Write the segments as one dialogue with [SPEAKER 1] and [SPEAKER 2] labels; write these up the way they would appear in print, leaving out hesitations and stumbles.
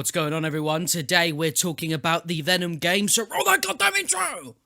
[SPEAKER 1] What's going on, everyone? Today we're talking about the Venom game, so roll that goddamn intro!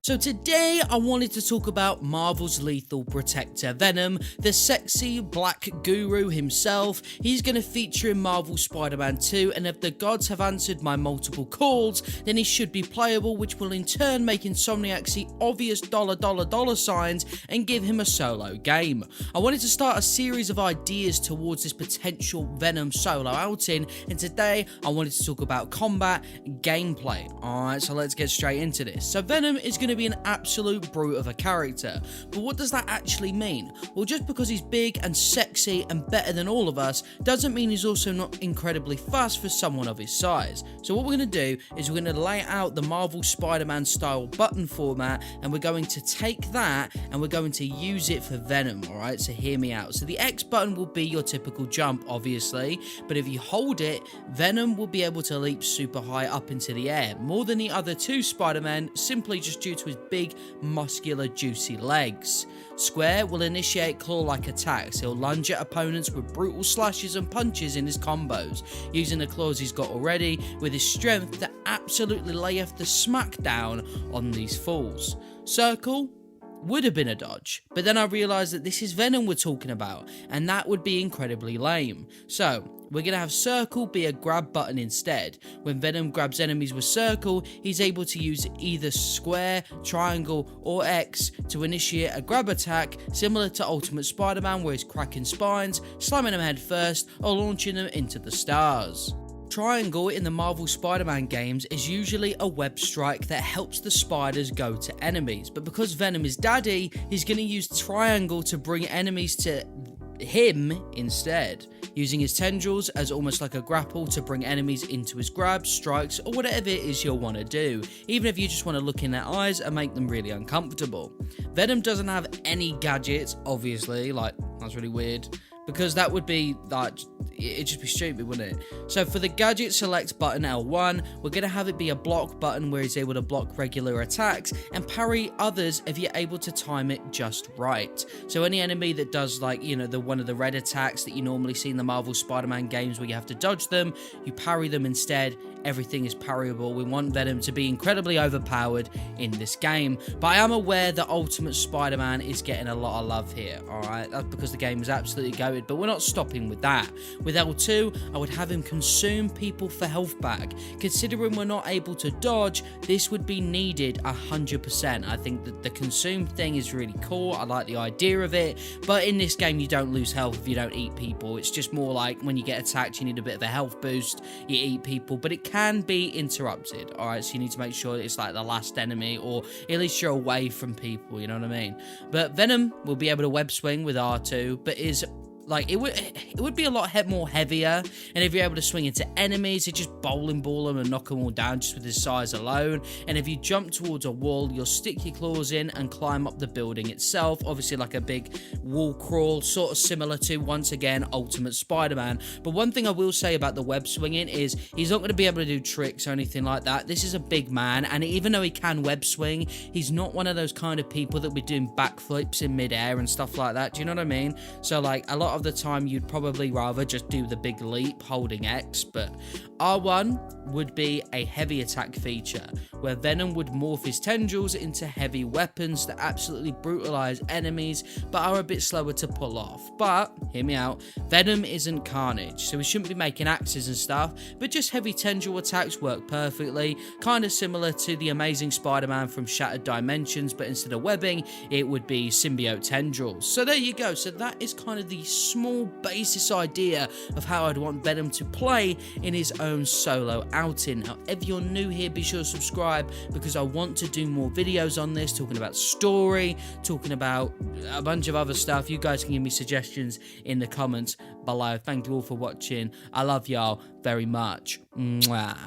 [SPEAKER 1] So today I wanted to talk about Marvel's lethal protector Venom, the sexy black guru himself. He's going to feature in Marvel Spider-Man 2, and if the gods have answered my multiple calls, then he should be playable, which will in turn make Insomniac see obvious dollar signs and give him a solo game. I wanted to start a series of ideas towards this potential Venom solo outing, and today I wanted to talk about combat and gameplay. Alright, so let's get straight into this. So Venom is going to be an absolute brute of a character, but what does that actually mean? Well, just because he's big and sexy and better than all of us doesn't mean he's also not incredibly fast for someone of his size. So what we're going to do is we're going to lay out the Marvel Spider-Man style button format, and we're going to take that and we're going to use it for Venom. Alright, so hear me out. So the X button will be your typical jump, obviously, but if you hold it, Venom will be able to leap super high up into the air, more than the other two Spider-Men, simply just due to his big, muscular, juicy legs. Square will initiate claw-like attacks. He'll lunge at opponents with brutal slashes and punches in his combos, using the claws he's got already with his strength to absolutely lay off the smackdown on these fools. Circle would have been a dodge, but then I realised that this is Venom we're talking about, and that would be incredibly lame. So we're going to have Circle be a grab button instead. When Venom grabs enemies with Circle, he's able to use either square, triangle, or X to initiate a grab attack, similar to Ultimate Spider-Man, where he's cracking spines, slamming them head first, or launching them into the stars. Triangle in the Marvel Spider-Man games is usually a web strike that helps the spiders go to enemies, but because Venom is daddy, he's going to use Triangle to bring enemies to him instead, using his tendrils as almost like a grapple to bring enemies into his grabs, strikes, or whatever it is you'll want to do, even if you just want to look in their eyes and make them really uncomfortable. Venom doesn't have any gadgets, obviously, like, that's really weird, because that would be, like, it'd just be stupid, wouldn't it? So for the gadget select button L1, we're going to have it be a block button where he's able to block regular attacks and parry others if you're able to time it just right. So any enemy that does, like, you know, one of the red attacks that you normally see in the Marvel Spider-Man games where you have to dodge them, you parry them instead. Everything is parryable. We want Venom to be incredibly overpowered in this game, but I am aware that Ultimate Spider-Man is getting a lot of love here, alright? That's because the game is absolutely goated, but we're not stopping with that. With L2, I would have him consume people for health back. Considering we're not able to dodge, this would be needed 100%. I think that the consume thing is really cool. I like the idea of it, but in this game you don't lose health if you don't eat people. It's just more like when you get attacked, you need a bit of a health boost, you eat people, but it can be interrupted, alright? So you need to make sure it's like the last enemy, or at least you're away from people, you know what I mean? But Venom will be able to web swing with R2, but is like, it would be a lot more heavier, and if you're able to swing into enemies, you just bowling ball them and knock them all down just with his size alone. And if you jump towards a wall, you'll stick your claws in and climb up the building itself, obviously like a big wall crawl, sort of similar to, once again, Ultimate Spider-Man. But one thing I will say about the web swinging is he's not going to be able to do tricks or anything like that. This is a big man, and even though he can web swing, he's not one of those kind of people that be doing backflips in midair and stuff like that. Do you know what I mean? So like, a lot of the time you'd probably rather just do the big leap holding X, but R1 would be a heavy attack feature where Venom would morph his tendrils into heavy weapons that absolutely brutalize enemies but are a bit slower to pull off. But hear me out, Venom isn't Carnage, so we shouldn't be making axes and stuff, but just heavy tendril attacks work perfectly, kind of similar to the Amazing Spider-Man from Shattered Dimensions, but instead of webbing it would be symbiote tendrils. So there you go. So that is kind of the small basis idea of how I'd want Venom to play in his own solo outing. Now, if you're new here, be sure to subscribe, because I want to do more videos on this, talking about story, talking about a bunch of other stuff. You guys can give me suggestions in the comments below. Thank you all for watching. I love y'all very much. Mwah.